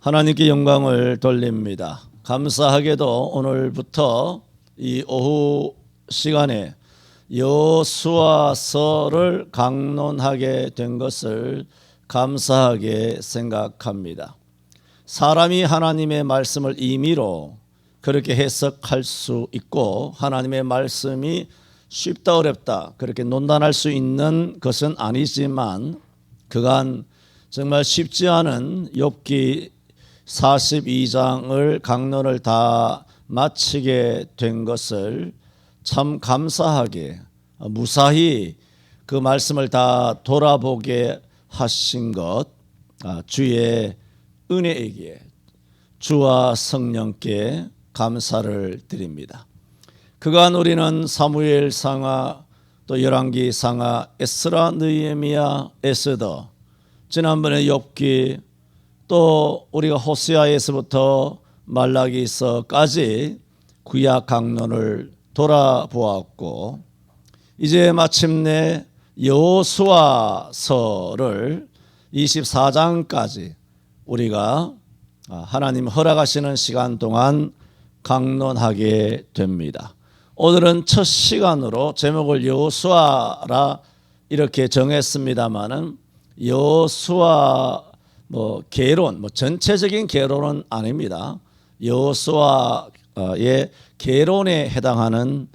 하나님께 영광을 돌립니다. 감사하게도 오늘부터 이 오후 시간에 여호수아서를 강론하게 된 것을 감사하게 생각합니다. 사람이 하나님의 말씀을 임의로 그렇게 해석할 수 있고 하나님의 말씀이 쉽다 어렵다 그렇게 논단할 수 있는 것은 아니지만 그간 정말 쉽지 않은 욥기 42장을 강론을 다 마치게 된 것을 참 감사하게 무사히 그 말씀을 다 돌아보게 하신 것 주의 은혜이기에 주와 성령께 감사를 드립니다. 그간 우리는 사무엘상하 또 열왕기상하 에스라 느헤미야 에스더 지난번에 욥기 또 우리가 호세아에서부터 말라기서까지 구약 강론을 돌아보았고 이제 마침내 여호수아서를 24장까지 우리가 하나님 허락하시는 시간 동안 강론하게 됩니다. 오늘은 첫 시간으로 제목을 여호수아라 이렇게 정했습니다마는 여호수아 개론, 전체적인 개론은 아닙니다. 여호수아의 개론에 해당하는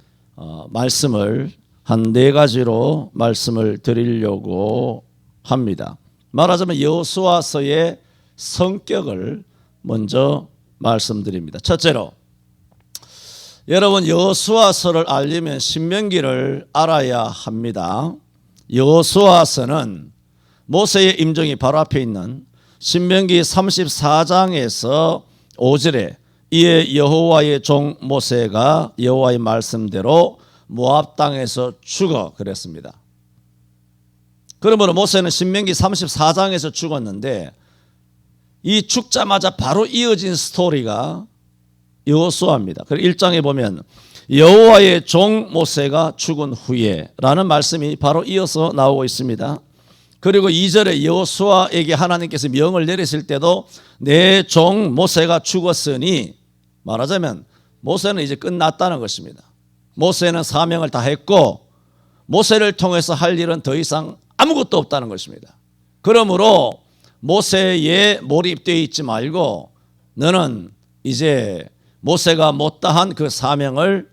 말씀을 한 4가지로 말씀을 드리려고 합니다. 말하자면 여호수아서의 성격을 먼저 말씀드립니다. 첫째로 여러분 여호수아서를 알려면 신명기를 알아야 합니다. 여호수아서는 모세의 임종이 바로 앞에 있는 신명기 34장에서 5절에 이에 여호와의 종 모세가 여호와의 말씀대로 모압 땅에서 죽어 그랬습니다. 그러므로 모세는 신명기 34장에서 죽었는데 이 죽자마자 바로 이어진 스토리가 여호수아입니다. 그리고 1장에 보면 여호와의 종 모세가 죽은 후에 라는 말씀이 바로 이어서 나오고 있습니다. 그리고 2절에 여호수아에게 하나님께서 명을 내리실 때도 내 종 모세가 죽었으니 말하자면 모세는 이제 끝났다는 것입니다. 모세는 사명을 다 했고 모세를 통해서 할 일은 더 이상 아무것도 없다는 것입니다. 그러므로 모세에 몰입되어 있지 말고 너는 이제 모세가 못다한 그 사명을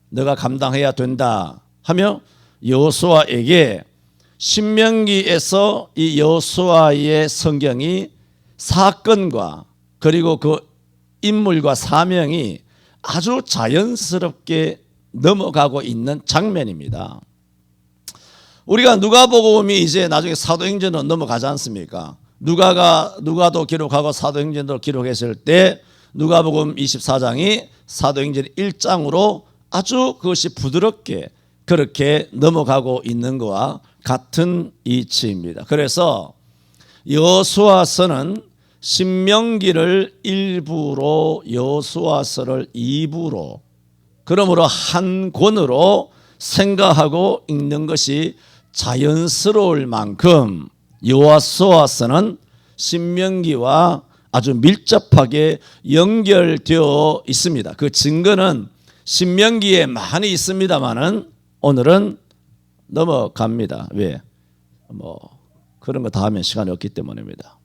너가 감당해야 된다 하며 여호수아에게 신명기에서 이 여호수아의 성경이 사건과 그리고 그 인물과 사명이 아주 자연스럽게 넘어가고 있는 장면입니다. 우리가 누가복음이 이제 나중에 사도행전으로 넘어가지 않습니까? 누가도 기록하고 사도행전도 기록했을 때 누가복음 24장이 사도행전 1장으로 아주 그것이 부드럽게 그렇게 넘어가고 있는 것과 같은 이치입니다. 그래서 여호수아서는 신명기를 1부로 여호수아서를 2부로 그러므로 한 권으로 생각하고 읽는 것이 자연스러울 만큼 여호수아서는 신명기와 아주 밀접하게 연결되어 있습니다. 그 증거는 신명기에 많이 있습니다만은 오늘은 넘어갑니다. 왜? 그런 거 다 하면 시간이 없기 때문입니다.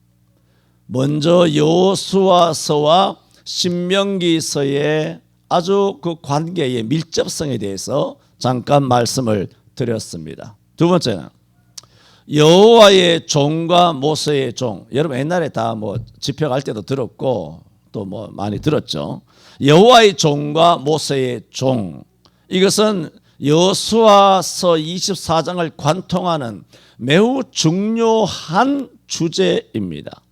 먼저 여호수아서와 신명기서의 아주 그 관계의 밀접성에 대해서 잠깐 말씀을 드렸습니다. 두 번째는 여호와의 종과 모세의 종. 여러분 옛날에 다 집회 갈 때도 들었고 또 많이 들었죠. 여호와의 종과 모세의 종. 이것은 여호수아서 24장을 관통하는 매우 중요한 주제입니다.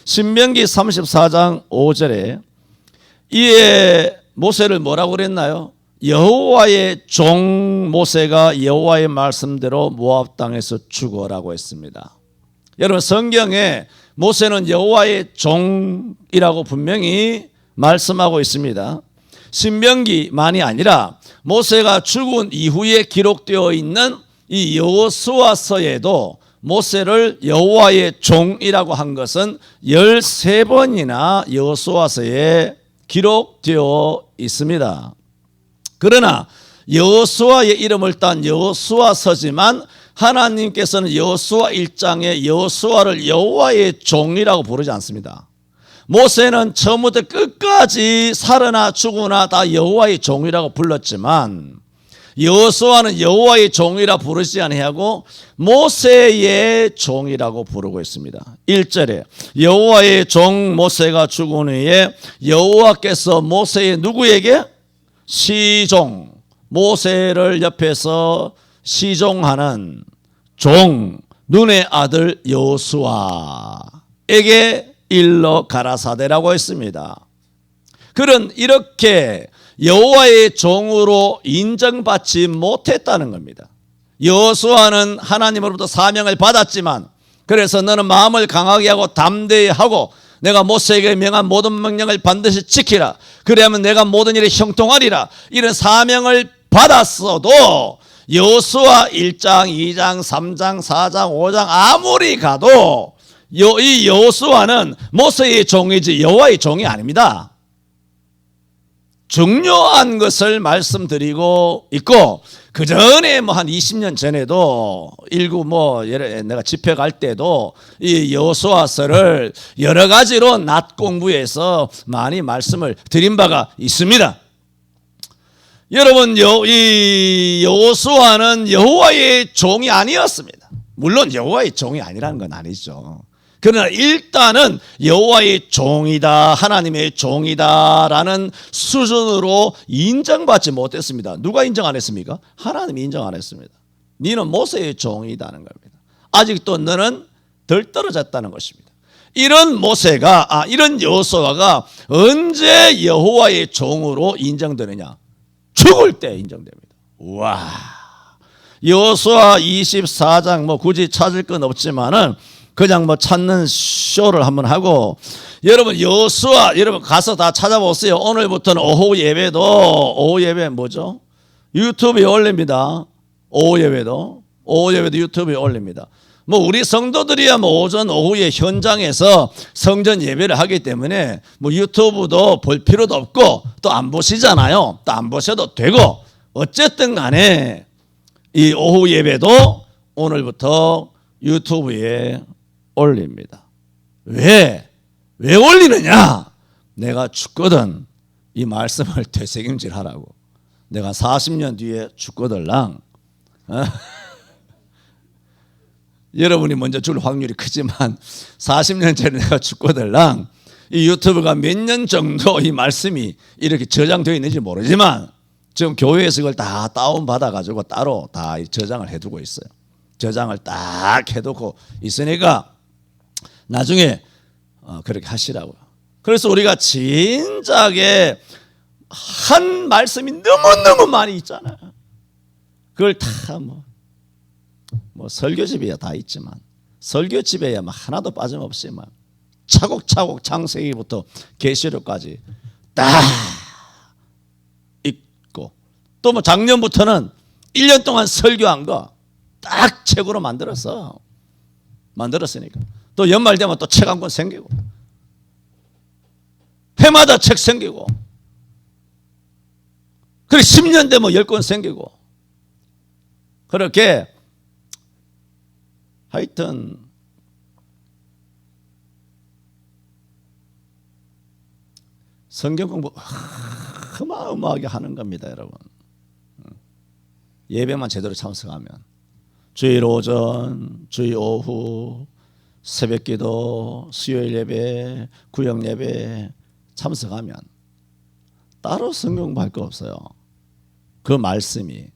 신명기 34장 5절에 이에 모세를 뭐라고 그랬나요? 여호와의 종 모세가 여호와의 말씀대로 모압 땅에서 죽어라고 했습니다. 여러분 성경에 모세는 여호와의 종이라고 분명히 말씀하고 있습니다. 신명기만이 아니라 모세가 죽은 이후에 기록되어 있는 이 여호수아서에도 모세를 여호와의 종이라고 한 것은 13번이나 여호수아서에 기록되어 있습니다. 그러나 여호수아의 이름을 딴 여호수아서지만 하나님께서는 여호수아 1장에 여호수아를 여호와의 종이라고 부르지 않습니다. 모세는 처음부터 끝까지 살으나 죽으나 다 여호와의 종이라고 불렀지만 여호수아는 여호와의 종이라 부르지 아니하고 모세의 종이라고 부르고 있습니다. 1절에 여호와의 종 모세가 죽은 후에 여호와께서 모세의 누구에게? 시종, 모세를 옆에서 시종하는 종, 눈의 아들 여호수아에게 일러 가라사대라고 했습니다. 그는 이렇게 여호와의 종으로 인정받지 못했다는 겁니다. 여호수아는 하나님으로부터 사명을 받았지만, 그래서 너는 마음을 강하게 하고 담대히 하고 내가 모세에게 명한 모든 명령을 반드시 지키라. 그래야만 내가 모든 일에 형통하리라. 이런 사명을 받았어도 여호수아 1장, 2장, 3장, 4장, 5장 아무리 가도 이 여호수아는 모세의 종이지 여호와의 종이 아닙니다. 중요한 것을 말씀드리고 있고, 그 전에 한 20년 전에도 내가 집회 갈 때도 이 여호수아서를 여러 가지로 낮 공부해서 많이 말씀을 드린 바가 있습니다. 여러분, 이 여호수아는 여호와의 종이 아니었습니다. 물론 여호와의 종이 아니라는 건 아니죠. 그러나 일단은 여호와의 종이다, 하나님의 종이다라는 수준으로 인정받지 못했습니다. 누가 인정 안 했습니까? 하나님이 인정 안 했습니다. 너는 모세의 종이다는 겁니다. 아직도 너는 덜 떨어졌다는 것입니다. 이런 모세가, 이런 여호수아가 언제 여호와의 종으로 인정되느냐? 죽을 때 인정됩니다. 우와. 여호수아 24장 굳이 찾을 건 없지만은 그냥 찾는 쇼를 한번 하고, 여러분 여호수아 여러분 가서 다 찾아보세요. 오늘부터는 오후 예배 뭐죠? 유튜브에 올립니다. 오후 예배도 유튜브에 올립니다. 우리 성도들이야 오전 오후에 현장에서 성전 예배를 하기 때문에 유튜브도 볼 필요도 없고 또 안 보시잖아요. 또 안 보셔도 되고, 어쨌든 간에 이 오후 예배도 오늘부터 유튜브에 올립니다. 왜 올리느냐? 내가 죽거든 이 말씀을 되새김질하라고. 내가 40년 뒤에 죽거들랑 여러분이 먼저 줄 확률이 크지만 40년 전에 내가 죽거들랑 이 유튜브가 몇 년 정도 이 말씀이 이렇게 저장되어 있는지 모르지만 지금 교회에서 이걸 다 다운받아 가지고 따로 다 저장을 해두고 있어요. 저장을 딱 해두고 있으니까 나중에 그렇게 하시라고요. 그래서 우리가 진작에 한 말씀이 너무너무 많이 있잖아요. 그걸 다 설교집에야 다 있지만 설교집에야 하나도 빠짐없이 차곡차곡 창세기부터 계시록까지 딱 있고, 또 작년부터는 1년 동안 설교한 거 딱 책으로 만들었으니까 또 연말 되면 또 책 한 권 생기고, 해마다 책 생기고, 그래 10년 되면 10권 생기고, 그렇게 하여튼 성경 공부 어마어마하게 하는 겁니다, 여러분. 예배만 제대로 참석하면 주일 오전, 주일 오후, 새벽기도, 수요일 예배, 구역 예배 참석하면 따로 성경 공부할 거 없어요. 그 말씀이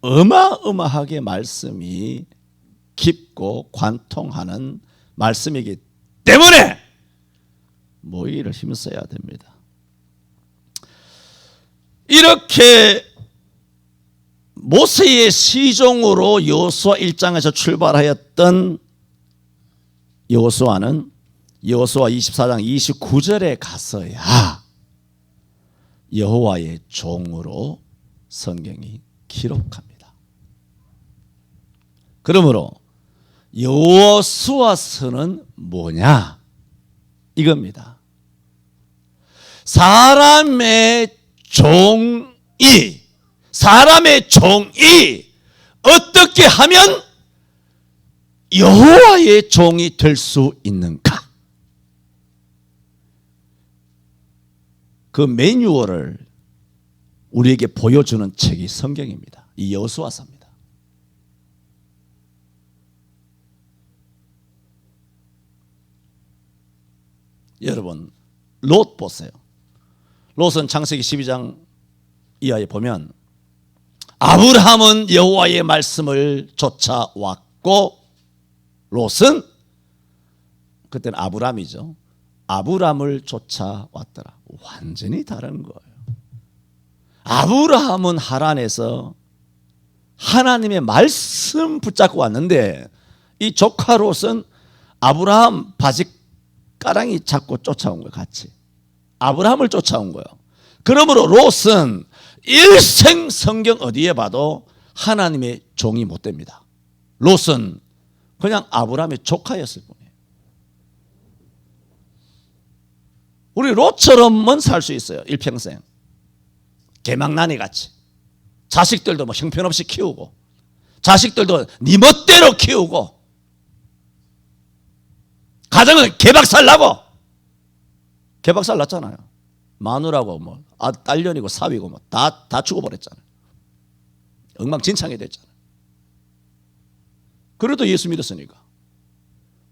어마어마하게 말씀이 깊고 관통하는 말씀이기 때문에 모이기를 힘써야 됩니다. 이렇게 모세의 시종으로 여호수아 1장에서 출발하였던 여호수아는 여호수아 24장 29절에 가서야 여호와의 종으로 성경이 기록합니다. 그러므로 여호수아서는 뭐냐? 이겁니다. 사람의 종이 어떻게 하면 여호와의 종이 될 수 있는가? 그 매뉴얼을 우리에게 보여주는 책이 성경입니다. 이 여호수아서입니다. 여러분, 롯 보세요. 롯은 창세기 12장 이하에 보면 아브라함은 여호와의 말씀을 쫓아왔고 롯은 그때는 아브람이죠. 아브람을 쫓아왔더라. 완전히 다른 거예요. 아브라함은 하란에서 하나님의 말씀 붙잡고 왔는데 이 조카 롯은 아브라함 바짓가랑이 잡고 쫓아온 거예요. 같이 아브라함을 쫓아온 거예요. 그러므로 롯은 일생 성경 어디에 봐도 하나님의 종이 못 됩니다. 롯은 그냥 아브라함의 조카였을 뿐이에요. 우리 롯처럼은 살 수 있어요. 일평생 개망나니 같이 자식들도 뭐 형편없이 키우고 자식들도 네 멋대로 키우고 가정은 개박살 나고 개박살 났잖아요. 마누라고 뭐 딸년이고 사위고 뭐 다 죽어버렸잖아요. 엉망진창이 됐잖아요. 그래도 예수 믿었으니까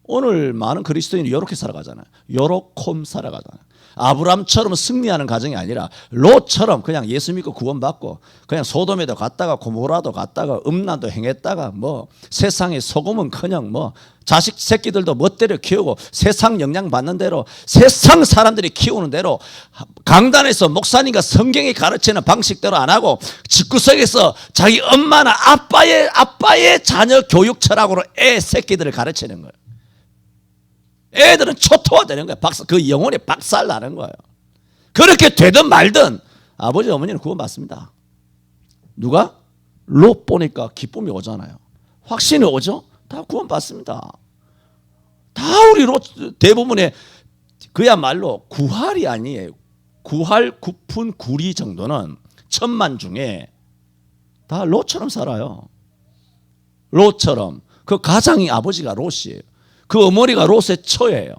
오늘 많은 그리스도인이 이렇게 살아가잖아요. 요렇게 살아가잖아요. 아브람처럼 승리하는 가정이 아니라 롯처럼 그냥 예수 믿고 구원받고 그냥 소돔에도 갔다가 고모라도 갔다가 음란도 행했다가 뭐 세상에 속으면 그냥 뭐 자식 새끼들도 멋대로 키우고 세상 영향 받는 대로 세상 사람들이 키우는 대로 강단에서 목사님과 성경이 가르치는 방식대로 안 하고 집구석에서 자기 엄마나 아빠의 자녀 교육 철학으로 애 새끼들을 가르치는 거예요. 애들은 초토화되는 거예요. 그 영혼이 박살 나는 거예요. 그렇게 되든 말든 아버지 어머니는 구원받습니다. 누가? 롯 보니까 기쁨이 오잖아요. 확신이 오죠? 다 구원받습니다. 다 우리 롯 대부분의 그야말로 구할이 아니에요. 구할 9푼 9리 정도는 1000만 중에 다 롯처럼 살아요. 롯처럼. 그 가장이 아버지가 롯이에요. 그 어머니가 롯의 처예요.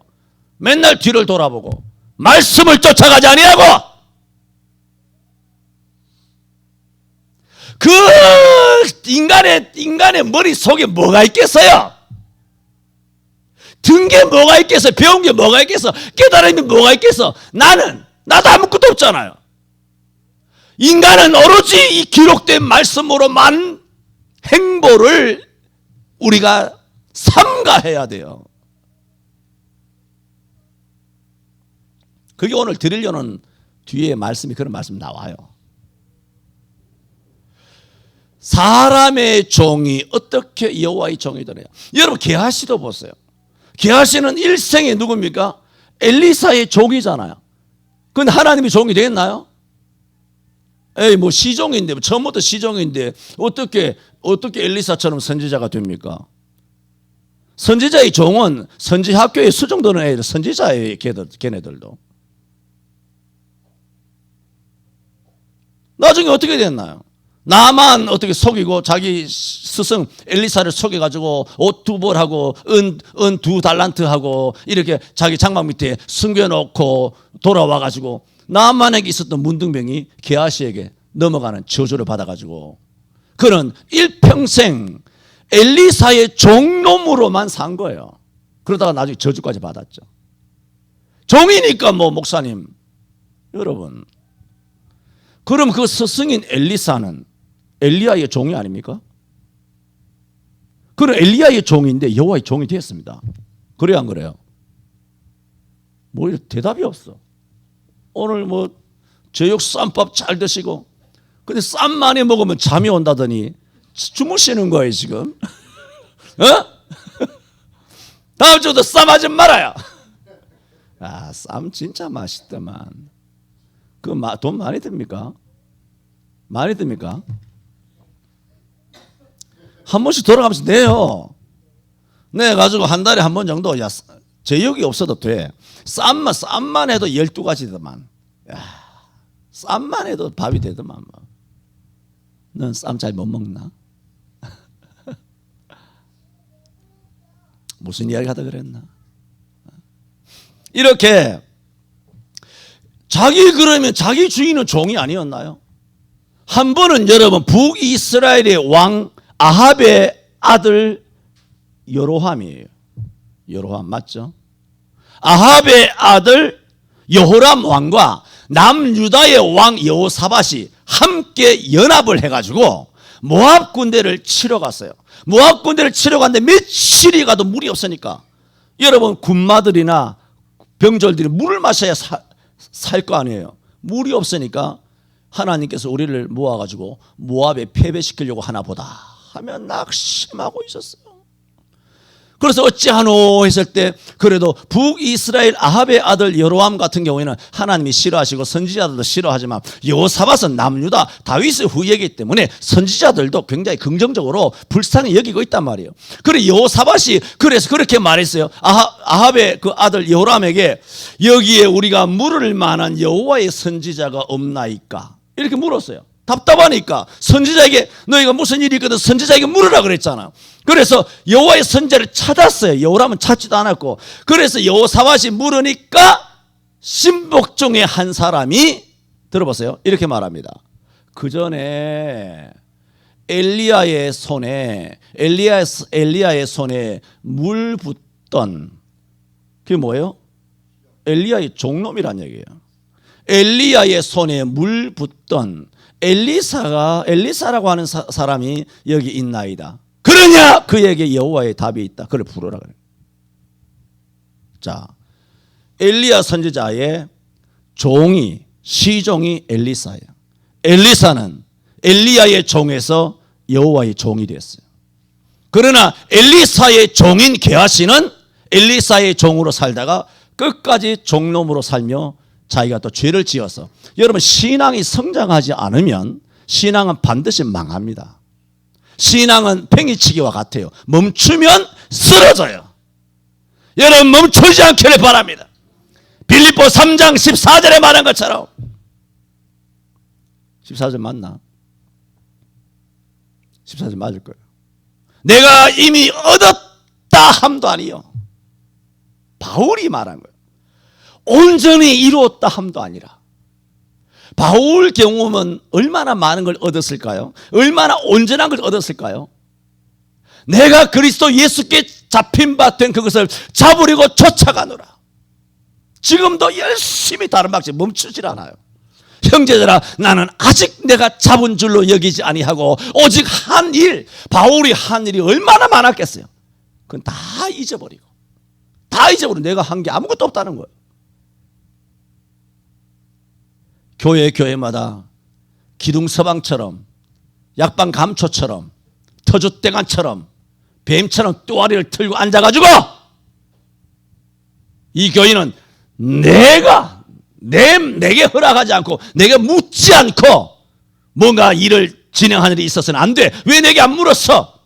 맨날 뒤를 돌아보고 말씀을 쫓아가지 아니하고 그 인간의 머릿속에 뭐가 있겠어요? 든 게 뭐가 있겠어? 배운 게 뭐가 있겠어? 깨달음이 뭐가 있겠어? 나도 아무것도 없잖아요. 인간은 오로지 이 기록된 말씀으로만 행보를 우리가 삼가해야 돼요. 그게 오늘 드리려는 뒤에 말씀이 그런 말씀 나와요. 사람의 종이 어떻게 여호와의 종이 되느냐. 여러분 게하시도 보세요. 게하시는 일생에 누굽니까? 엘리사의 종이잖아요. 근데 하나님이 종이 되겠나요? 에이 뭐 시종인데 처음부터 시종인데 어떻게 엘리사처럼 선지자가 됩니까? 선지자의 종은 선지 학교에 수정되는 애들 선지자예요. 걔네들도. 나중에 어떻게 됐나요? 나만 어떻게 속이고 자기 스승 엘리사를 속여가지고 옷 2벌하고 은 2달란트하고 이렇게 자기 장막 밑에 숨겨놓고 돌아와가지고 나만에게 있었던 문둥병이 게하시에게 넘어가는 저주를 받아가지고 그는 일평생 엘리사의 종놈으로만 산 거예요. 그러다가 나중에 저주까지 받았죠. 종이니까 뭐 목사님 여러분 그럼 그 스승인 엘리사는 엘리야의 종이 아닙니까? 그럼 엘리야의 종인데 여호와의 종이 되었습니다. 그래야 안 그래요? 뭐 대답이 없어. 오늘 뭐 제육 쌈밥 잘 드시고 근데 쌈 많이 먹으면 잠이 온다더니 주무시는 거예요 지금. 어? 다음 주도 쌈 하지 말아요. 아, 쌈 진짜 맛있더만. 그 돈 많이 듭니까? 많이 듭니까? 한 번씩 돌아가면서 내요. 내 가지고 한 달에 한 번 정도 야 제육이 없어도 돼. 쌈만 해도 12가지더만. 야, 쌈만 해도 밥이 되더만. 뭐. 넌 쌈 잘 못 먹나? 무슨 이야기 하다 그랬나? 이렇게 그러면 자기 주인은 종이 아니었나요? 한 번은 여러분 북이스라엘의 왕 아합의 아들 여로함이에요. 여로함 맞죠? 아합의 아들 여호람 왕과 남유다의 왕 여호사밧이 함께 연합을 해가지고 모압 군대를 치러 갔어요. 모압 군대를 치러 갔는데 며칠이 가도 물이 없으니까 여러분 군마들이나 병졸들이 물을 마셔야 살 거 아니에요. 물이 없으니까 하나님께서 우리를 모아가지고 모압에 패배시키려고 하나 보다 하면 낙심하고 있었어요. 그래서 어찌하노 했을 때 그래도 북이스라엘 아합의 아들 여로함 같은 경우에는 하나님이 싫어하시고 선지자들도 싫어하지만 여호사밧은 남유다 다윗의 후예이기 때문에 선지자들도 굉장히 긍정적으로 불쌍히 여기고 있단 말이에요. 그래 여호사밧이 그래서 그렇게 말했어요. 아합의 그 아들 여로함에게 여기에 우리가 물을 만한 여호와의 선지자가 없나이까 이렇게 물었어요. 답답하니까 선지자에게 너희가 무슨 일이 있거든 선지자에게 물으라 그랬잖아. 그래서 여호와의 선지자를 찾았어요. 여호람은 찾지도 않았고 그래서 여호사밧이 물으니까 신복 중에 한 사람이 들어보세요. 이렇게 말합니다. 그 전에 엘리야의 손에 물 붓던 그게 뭐예요? 엘리야의 종놈이란 얘기예요. 엘리야의 손에 물 붓던 엘리사라고 하는 사람이 여기 있나이다. 그러냐? 그에게 여호와의 답이 있다. 그를 부르라 그래. 자, 엘리야 선지자의 시종이 엘리사예요. 엘리사는 엘리야의 종에서 여호와의 종이 됐어요. 그러나 엘리사의 종인 게하시는 엘리사의 종으로 살다가 끝까지 종놈으로 살며 자기가 또 죄를 지어서 여러분 신앙이 성장하지 않으면 신앙은 반드시 망합니다. 신앙은 팽이치기와 같아요. 멈추면 쓰러져요. 여러분 멈추지 않기를 바랍니다. 빌립보 3장 14절에 말한 것처럼 14절 맞나? 14절 맞을 거예요. 내가 이미 얻었다 함도 아니요. 바울이 말한 거예요. 온전히 이루었다 함도 아니라 바울 경험은 얼마나 많은 걸 얻었을까요? 얼마나 온전한 걸 얻었을까요? 내가 그리스도 예수께 잡힌 바 된 그것을 잡으려고 쫓아가노라. 지금도 열심히 다른 박질 멈추질 않아요. 형제들아 나는 아직 내가 잡은 줄로 여기지 아니하고 오직 한 일 바울이 한 일이 얼마나 많았겠어요. 그건 다 잊어버리고 내가 한 게 아무것도 없다는 거예요. 교회마다 기둥서방처럼 약방 감초처럼 터줏대간처럼 뱀처럼 또아리를 틀고 앉아가지고 이 교인은 내게 허락하지 않고 내게 묻지 않고 뭔가 일을 진행하는 일이 있어서는 안 돼. 왜 내게 안 물었어?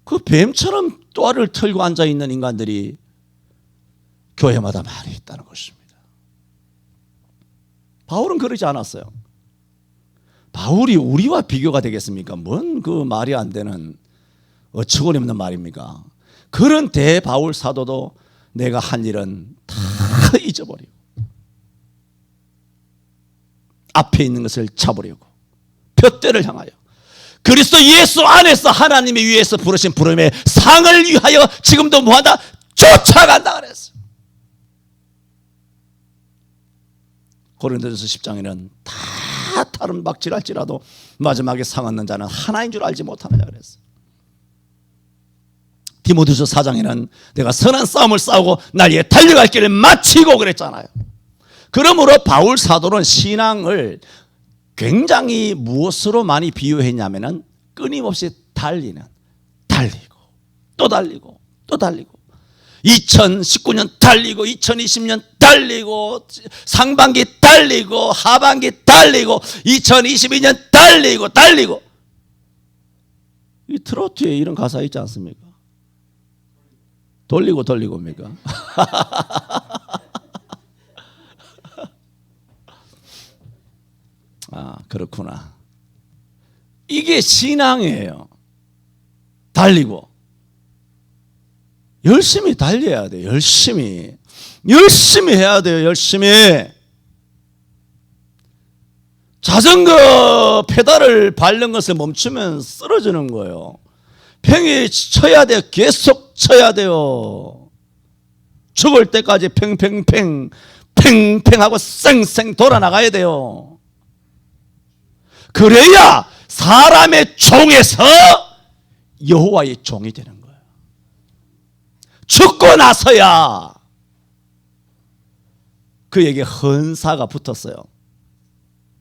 그 뱀처럼 또아리를 틀고 앉아있는 인간들이 교회마다 많이 있다는 것입니다. 바울은 그러지 않았어요. 바울이 우리와 비교가 되겠습니까? 뭔 그 말이 안 되는 어처구니 없는 말입니까? 그런 대바울 사도도 내가 한 일은 다 잊어버리고 앞에 있는 것을 잡으려고 푯대를 향하여 그리스도 예수 안에서 하나님의 위에서 부르신 부름의 상을 위하여 지금도 뭐한다? 쫓아간다 그랬어요. 고린도전서 10장에는 다 다른 박질할지라도 마지막에 상 얻는 자는 하나인 줄 알지 못하느냐 그랬어요. 디모데후서 4장에는 내가 선한 싸움을 싸우고 날 위해 달려갈 길을 마치고 그랬잖아요. 그러므로 바울 사도는 신앙을 굉장히 무엇으로 많이 비유했냐면은 끊임없이 달리고 또 달리고 2019년 달리고 2020년 달리고 상반기 달리고 하반기 달리고 2022년 달리고 이 트로트에 이런 가사 있지 않습니까? 돌리고 돌리고입니까? 아, 그렇구나. 이게 신앙이에요. 달리고. 열심히 달려야 돼요. 열심히. 열심히 해야 돼요. 열심히. 자전거 페달을 밟는 것을 멈추면 쓰러지는 거예요. 팽이 쳐야 돼요. 계속 쳐야 돼요. 죽을 때까지 팽팽팽 팽팽하고 쌩쌩 돌아나가야 돼요. 그래야 사람의 종에서 여호와의 종이 되는 거예요. 죽고 나서야 그에게 헌사가 붙었어요.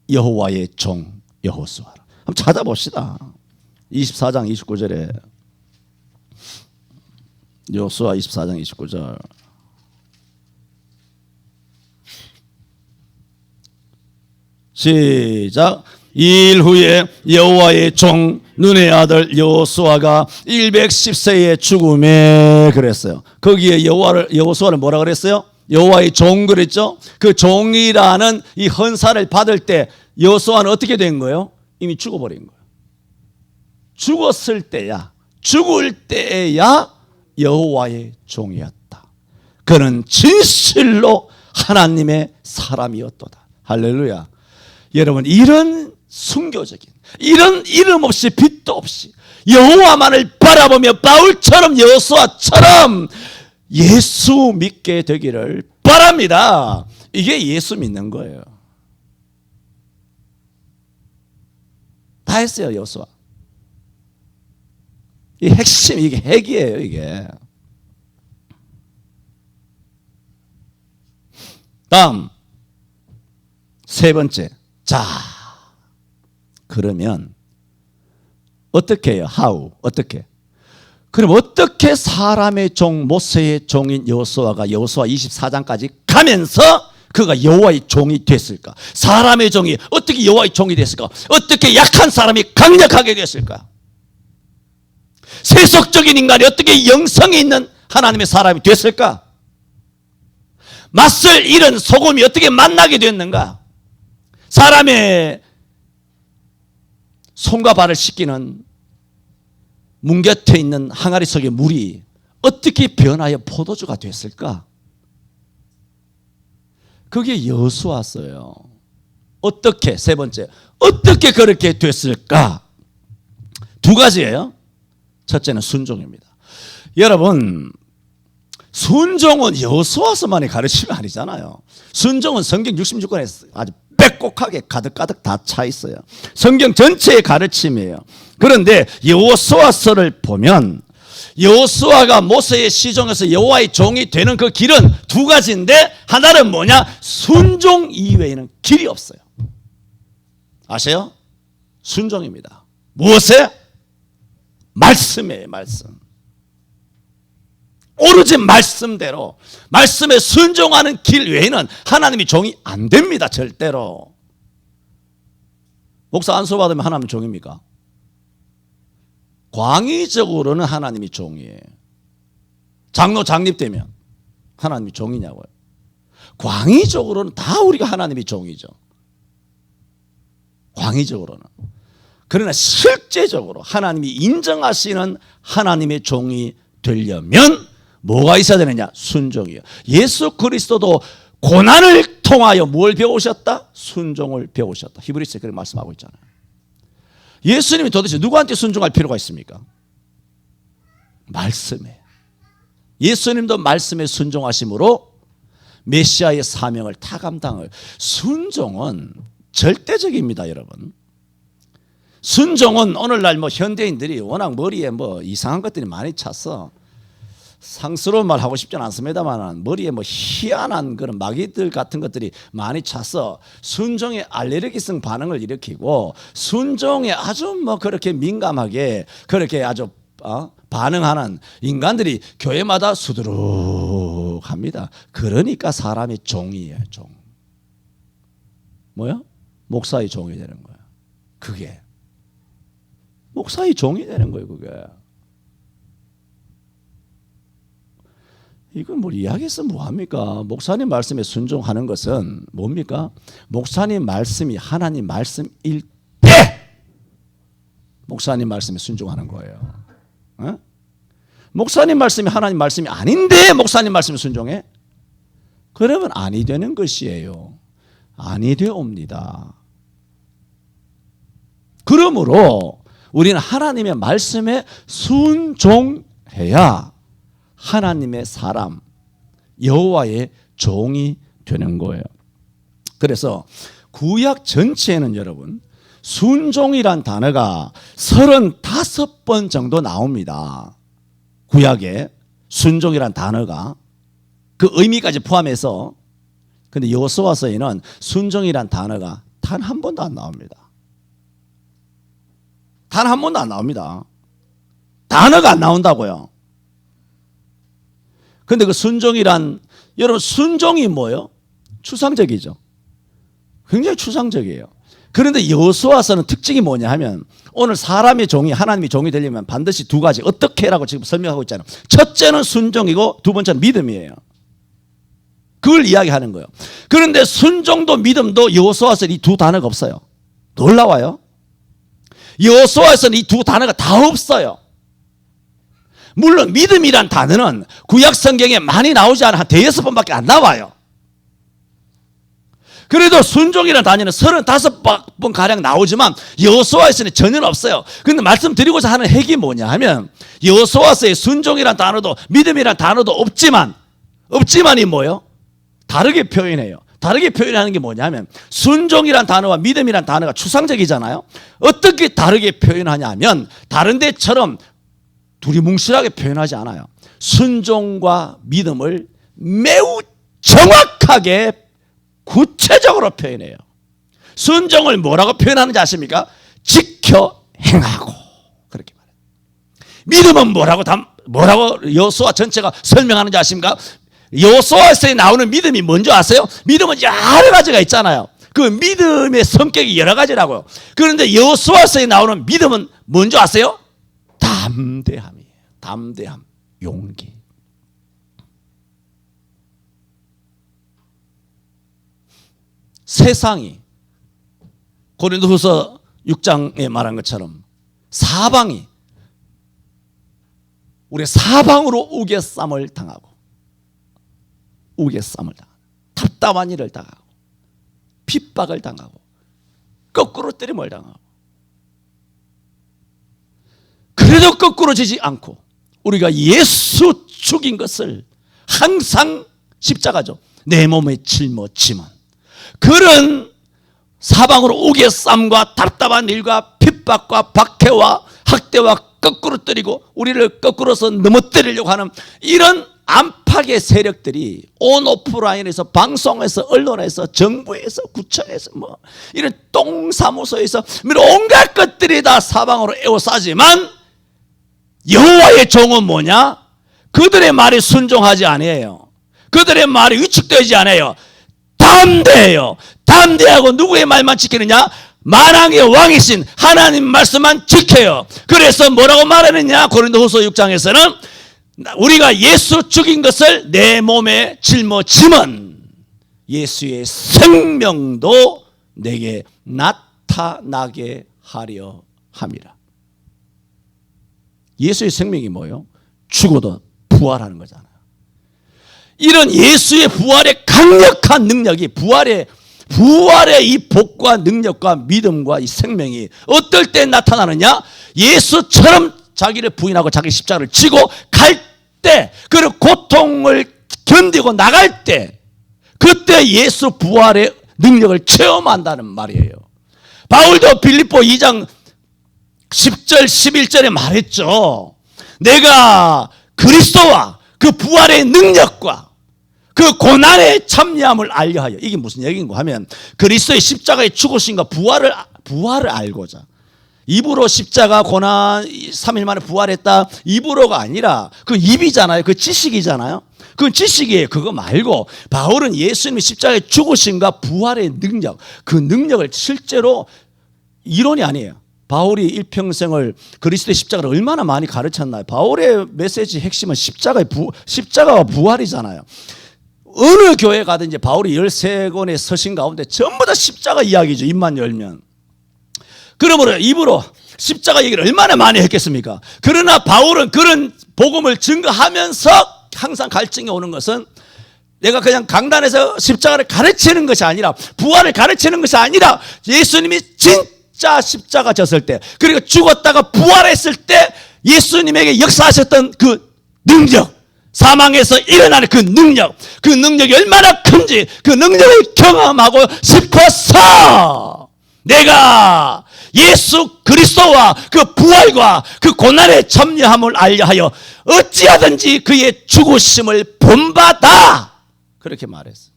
여호와의 종 여호수아. 한번 찾아봅시다. 24장 29절에 여호수아 24장 29절. 시작. 이일 후에 여호와의 종 눈의 아들 여호수아가 110세에 죽음에 그랬어요. 거기에 여호수아를 뭐라 그랬어요? 여호와의 종 그랬죠? 그 종이라는 이 헌사를 받을 때 여호수아는 어떻게 된 거예요? 이미 죽어버린 거예요. 죽었을 때야, 죽을 때야 여호와의 종이었다. 그는 진실로 하나님의 사람이었도다. 할렐루야. 여러분, 이런 순교적인, 이런 이름 없이 빛도 없이 여호와만을 바라보며 바울처럼 여호수아처럼 예수 믿게 되기를 바랍니다. 이게 예수 믿는 거예요. 다 했어요, 여호수아. 이 핵심, 이게 핵이에요, 이게. 다음 세 번째. 자, 그러면 어떻게 해요? How? 어떻게? 그럼 어떻게 사람의 종 모세의 종인 여호수아가 여호수아 24장까지 가면서 그가 여호와의 종이 됐을까? 사람의 종이 어떻게 여호와의 종이 됐을까? 어떻게 약한 사람이 강력하게 됐을까? 세속적인 인간이 어떻게 영성이 있는 하나님의 사람이 됐을까? 맛을 잃은 소금이 어떻게 만나게 됐는가? 사람의 손과 발을 씻기는 문 곁에 있는 항아리 속의 물이 어떻게 변하여 포도주가 됐을까? 그게 여호수아였어요. 어떻게? 세 번째, 어떻게 그렇게 됐을까? 두 가지예요. 첫째는 순종입니다. 여러분, 순종은 여호수아서만의 가르침이 아니잖아요. 순종은 성경 66권에 아주 빼곡하게 가득가득 다 차 있어요. 성경 전체의 가르침이에요. 그런데 여호수아서를 보면 여호수아가 모세의 시종에서 여호와의 종이 되는 그 길은 두 가지인데, 하나는 뭐냐? 순종 이외에는 길이 없어요. 아세요? 순종입니다. 무엇에? 말씀이에요. 말씀. 오로지 말씀대로, 말씀에 순종하는 길 외에는 하나님이 종이 안 됩니다. 절대로. 목사 안수 받으면 하나님 종입니까? 광의적으로는 하나님이 종이에요. 장로 장립되면 하나님이 종이냐고요. 광의적으로는 다 우리가 하나님이 종이죠. 광의적으로는. 그러나 실제적으로 하나님이 인정하시는 하나님의 종이 되려면 뭐가 있어야 되느냐? 순종이요. 예수 그리스도도 고난을 통하여 뭘 배우셨다? 순종을 배우셨다. 히브리서에 그렇게 말씀하고 있잖아요. 예수님이 도대체 누구한테 순종할 필요가 있습니까? 말씀에. 예수님도 말씀에 순종하심으로 메시아의 사명을 다 감당을. 순종은 절대적입니다, 여러분. 순종은 오늘날 현대인들이 워낙 머리에 이상한 것들이 많이 차서 상스러운 말 하고 싶지는 않습니다만 머리에 희한한 그런 마귀들 같은 것들이 많이 차서 순종에 알레르기성 반응을 일으키고 순종에 아주 그렇게 민감하게 그렇게 아주 반응하는 인간들이 교회마다 수두룩합니다. 그러니까 사람이 종이에요. 종. 뭐야? 목사의 종이 되는 거야. 그게 목사의 종이 되는 거예요, 그게. 이건 뭘 이야기해서 뭐합니까? 목사님 말씀에 순종하는 것은 뭡니까? 목사님 말씀이 하나님 말씀일 때 목사님 말씀에 순종하는 거예요. 어? 목사님 말씀이 하나님 말씀이 아닌데 목사님 말씀에 순종해? 그러면 아니 되는 것이에요. 아니 되옵니다. 그러므로 우리는 하나님의 말씀에 순종해야 하나님의 사람, 여호와의 종이 되는 거예요. 그래서 구약 전체에는 여러분 순종이란 단어가 35번 정도 나옵니다. 구약에 순종이란 단어가 그 의미까지 포함해서. 근데 여호수아서에는 순종이란 단어가 단 한 번도 안 나옵니다. 단 한 번도 안 나옵니다. 단어가 안 나온다고요. 근데 그 순종이란, 여러분 순종이 뭐예요? 추상적이죠. 굉장히 추상적이에요. 그런데 여호수아서는 특징이 뭐냐 하면 오늘 사람의 종이 하나님의 종이 되려면 반드시 두 가지, 어떻게 라고 지금 설명하고 있잖아요. 첫째는 순종이고 두 번째는 믿음이에요. 그걸 이야기하는 거예요. 그런데 순종도 믿음도 여호수아서는 이 두 단어가 없어요. 놀라워요. 여호수아서는 이 두 단어가 다 없어요. 물론 믿음이란 단어는 구약 성경에 많이 나오지 않아 한 5번밖에 안 나와요. 그래도 순종이라는 단어는 35번 가량 나오지만 여호수아서는 전혀 없어요. 그런데 말씀드리고자 하는 핵이 뭐냐 하면 여호수아서의 순종이라는 단어도 믿음이라는 단어도 없지만이 뭐예요? 다르게 표현해요. 다르게 표현하는 게 뭐냐면 순종이란 단어와 믿음이란 단어가 추상적이잖아요. 어떻게 다르게 표현하냐면 다른 데처럼 둘이 뭉실하게 표현하지 않아요. 순종과 믿음을 매우 정확하게 구체적으로 표현해요. 순종을 뭐라고 표현하는지 아십니까? 지켜 행하고 그렇게 말해요. 믿음은 뭐라고 여호수아 전체가 설명하는지 아십니까? 여호수아서에 나오는 믿음이 뭔지 아세요? 믿음은 여러 가지가 있잖아요. 그 믿음의 성격이 여러 가지라고요. 그런데 여호수아서에 나오는 믿음은 뭔지 아세요? 담대함이에요. 담대함, 용기. 세상이 고린도후서 6장에 말한 것처럼 사방이 우리 사방으로 우겨쌈을 당하고 답답한 일을 당하고 핍박을 당하고 거꾸로 때림을 당하고 그래도 거꾸로 지지 않고 우리가 예수 죽인 것을 항상 십자가죠. 내 몸에 짊어지면 그런 사방으로 우겨쌈과 답답한 일과 핍박과 박해와 학대와 거꾸로 때리고 우리를 거꾸로서 넘어뜨리려고 하는 이런 안팎의 세력들이 온 오프라인에서 방송에서 언론에서 정부에서 구청에서 뭐 이런 똥사무소에서 온갖 것들이 다 사방으로 에워싸지만 여호와의 종은 뭐냐? 그들의 말에 순종하지 않아요. 그들의 말이 위축되지 않아요. 담대해요. 담대하고 누구의 말만 지키느냐? 만왕의 왕이신 하나님 말씀만 지켜요. 그래서 뭐라고 말하느냐? 고린도후서 6장에서는 우리가 예수 죽인 것을 내 몸에 짊어지면 예수의 생명도 내게 나타나게 하려 함이라. 예수의 생명이 뭐예요? 죽어도 부활하는 거잖아요. 이런 예수의 부활의 강력한 능력이 부활의 이 복과 능력과 믿음과 이 생명이 어떨 때 나타나느냐? 예수처럼 자기를 부인하고 자기 십자가를 지고 갈 때, 그리고 고통을 견디고 나갈 때, 그때 예수 부활의 능력을 체험한다는 말이에요. 바울도 빌립보 2장 10절 11절에 말했죠. 내가 그리스도와 그 부활의 능력과 그 고난의 참여함을 알려 하여. 이게 무슨 얘기인가 하면 그리스도의 십자가의 죽으심과 부활을 알고자. 입으로 십자가 고난 3일 만에 부활했다. 입으로가 아니라 그 입이잖아요. 그 지식이잖아요. 그건 지식이에요. 그거 말고 바울은 예수님의 십자가의 죽으심과 부활의 능력, 그 능력을 실제로 이론이 아니에요. 바울이 일평생을 그리스도의 십자가를 얼마나 많이 가르쳤나요? 바울의 메시지 핵심은 십자가와 부활이잖아요. 어느 교회 가든지 바울이 13권의 서신 가운데 전부 다 십자가 이야기죠. 입만 열면. 그러므로 입으로 십자가 얘기를 얼마나 많이 했겠습니까? 그러나 바울은 그런 복음을 증거하면서 항상 갈증이 오는 것은 내가 그냥 강단에서 십자가를 가르치는 것이 아니라 부활을 가르치는 것이 아니라 예수님이 진짜 십자가 졌을 때 그리고 죽었다가 부활했을 때 예수님에게 역사하셨던 그 능력, 사망에서 일어나는 그 능력이 얼마나 큰지 그 능력을 경험하고 싶어서 내가 예수 그리스도와 그 부활과 그 고난의 참여함을 알려하여 어찌하든지 그의 죽으심을 본받아 그렇게 말했어요.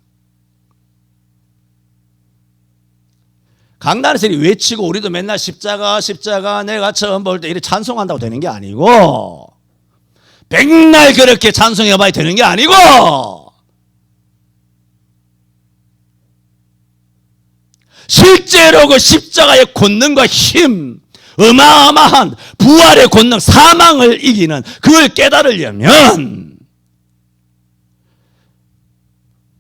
강단에서 외치고 우리도 맨날 십자가 내가 처음 볼 때 이렇게 찬송한다고 되는 게 아니고 백날 그렇게 찬송해봐야 되는 게 아니고 실제로 그 십자가의 권능과 힘, 어마어마한 부활의 권능, 사망을 이기는 그걸 깨달으려면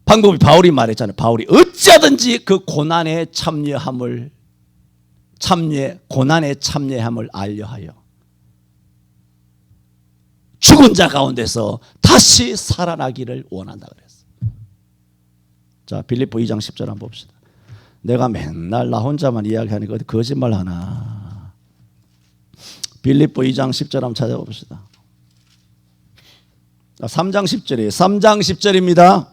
방법이 바울이 말했잖아요. 바울이 어찌하든지 그 고난에 참여함을 알려하여 죽은 자 가운데서 다시 살아나기를 원한다 그랬어요. 자, 빌립보 2장 10절 한번 봅시다. 내가 맨날 나 혼자만 이야기하니까 어디 거짓말 하나. 빌립보 2장 10절 한번 찾아봅시다. 3장 10절이에요. 3장 10절입니다.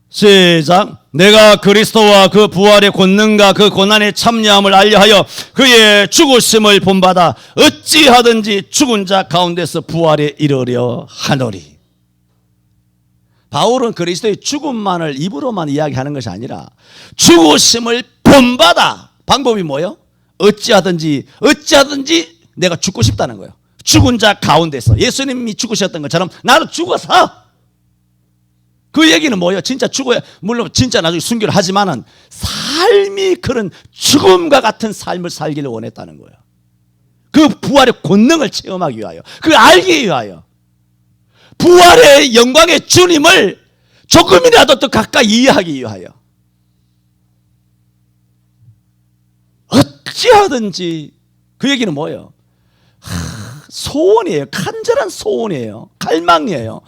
시작. 내가 그리스도와 그 부활의 권능과 그 고난의 참여함을 알려하여 그의 죽으심을 본받아 어찌하든지 죽은 자 가운데서 부활에 이르려 하노리. 바울은 그리스도의 죽음만을 입으로만 이야기하는 것이 아니라 죽으심을 본받아. 방법이 뭐예요? 어찌하든지 내가 죽고 싶다는 거예요. 죽은 자 가운데서 예수님이 죽으셨던 것처럼 나도 죽어서 그 얘기는 뭐예요? 진짜 죽어야 물론 진짜 나중에 순교를 하지만은 삶이 그런 죽음과 같은 삶을 살기를 원했다는 거예요. 그 부활의 권능을 체험하기 위하여 그걸 알기 위하여 부활의 영광의 주님을 조금이라도 더 가까이 이해하기 위하여 어찌하든지 그 얘기는 뭐예요? 소원이에요. 간절한 소원이에요. 갈망이에요.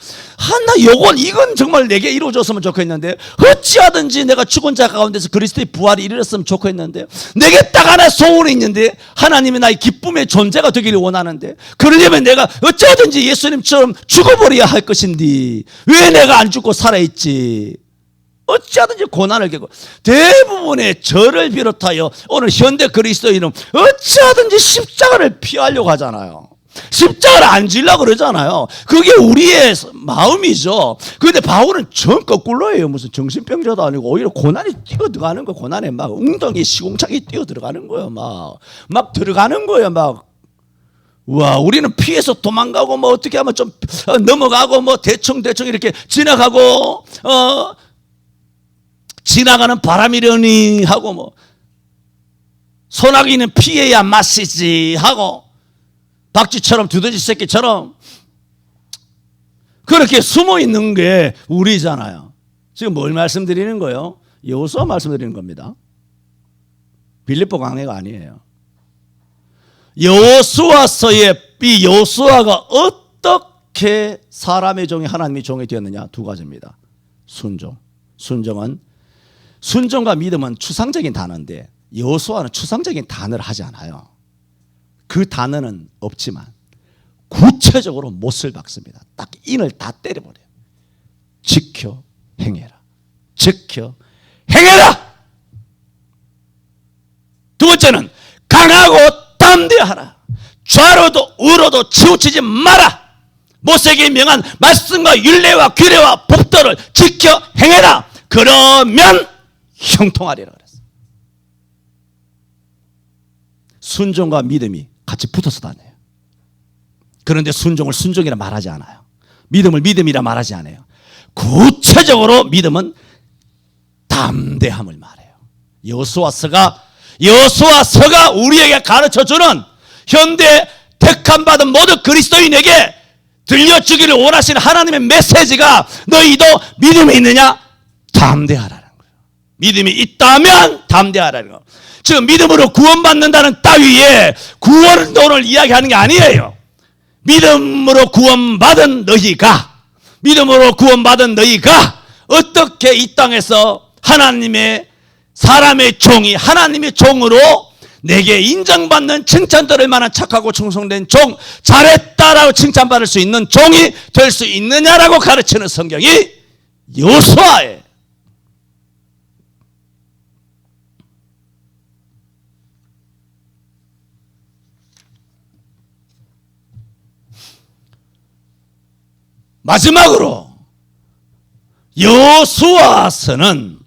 이건 정말 내게 이루어졌으면 좋겠는데 어찌하든지 내가 죽은 자 가운데서 그리스도의 부활이 이르렀으면 좋겠는데 내게 딱 하나 소원이 있는데 하나님이 나의 기쁨의 존재가 되기를 원하는데 그러려면 내가 어찌하든지 예수님처럼 죽어버려야 할 것인데 왜 내가 안 죽고 살아있지? 어찌하든지 고난을 겪고 대부분의 저를 비롯하여 오늘 현대 그리스도인은 어찌하든지 십자가를 피하려고 하잖아요. 십자가를 안 지려고 그러잖아요. 그게 우리의 마음이죠. 그런데 바울은 전 거꾸로예요. 무슨 정신병자도 아니고 오히려 고난이 뛰어 들어가는 거예요. 고난에 막 웅덩이 시궁창이 뛰어 들어가는 거예요. 막 들어가는 거예요. 와, 우리는 피해서 도망가고 어떻게 하면 좀 넘어가고 대충 이렇게 지나가고 지나가는 바람이려니 하고 소나기는 피해야 마시지 하고 박쥐처럼 두더지 새끼처럼 그렇게 숨어 있는 게 우리잖아요. 지금 뭘 말씀드리는 거예요? 여호수아 말씀드리는 겁니다. 빌립보 강해가 아니에요. 여호수아서의 이 여호수아가 어떻게 사람의 종이 하나님의 종이 되었느냐? 두 가지입니다. 순종과 믿음은 추상적인 단어인데 여호수아는 추상적인 단어를 하지 않아요. 그 단어는 없지만 구체적으로 못을 박습니다. 딱 인을 다 때려버려요. 지켜 행해라. 두 번째는 강하고 담대하라. 좌로도 우로도 치우치지 마라. 모세에게 명한 말씀과 율례와 규례와 법도를 지켜 행해라. 그러면 형통하리라 그랬어요. 순종과 믿음이 같이 붙어서 다녀요. 그런데 순종을 순종이라 말하지 않아요. 믿음을 믿음이라 말하지 않아요. 구체적으로 믿음은 담대함을 말해요. 여호수아서가 우리에게 가르쳐주는 현대 택함받은 모든 그리스도인에게 들려주기를 원하시는 하나님의 메시지가 너희도 믿음이 있느냐? 담대하라는 거예요. 믿음이 있다면 담대하라는 거예요. 지금 믿음으로 구원받는다는 따위에 구원론을 이야기하는 게 아니에요. 믿음으로 구원받은 너희가 어떻게 이 땅에서 사람의 종이 하나님의 종으로 내게 인정받는 칭찬들을 만한 착하고 충성된 종, 잘했다라고 칭찬받을 수 있는 종이 될 수 있느냐라고 가르치는 성경이 여호수아예요. 마지막으로 여호수아서는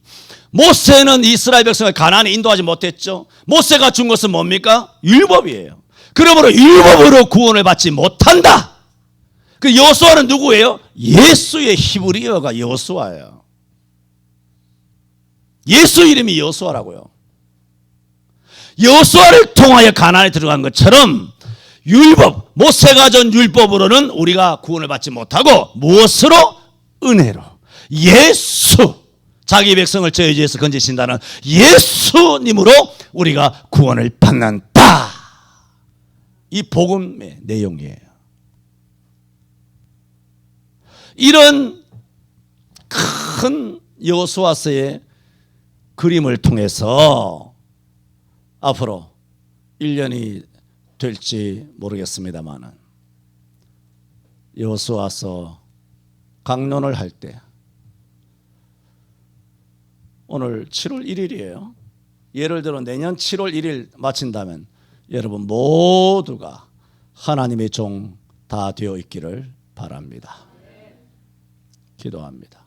모세는 이스라엘 백성을 가나안에 인도하지 못했죠. 모세가 준 것은 뭡니까? 율법이에요. 그러므로 율법으로 구원을 받지 못한다. 그 여호수아는 누구예요? 예수의 히브리어가 여호수아예요. 예수 이름이 여호수아라고요. 여호수아를 통하여 가나안에 들어간 것처럼 율법, 모세가 전 율법으로는 우리가 구원을 받지 못하고 무엇으로? 은혜로. 예수, 자기 백성을 저주에서 건지신다는 예수님으로 우리가 구원을 받는다. 이 복음의 내용이에요. 이런 큰 여호수아서의 그림을 통해서 앞으로 1년이 될지 모르겠습니다만 여호수아서 강론을 할 때 오늘 7월 1일이에요. 예를 들어 내년 7월 1일 마친다면 여러분 모두가 하나님의 종 다 되어 있기를 바랍니다. 기도합니다.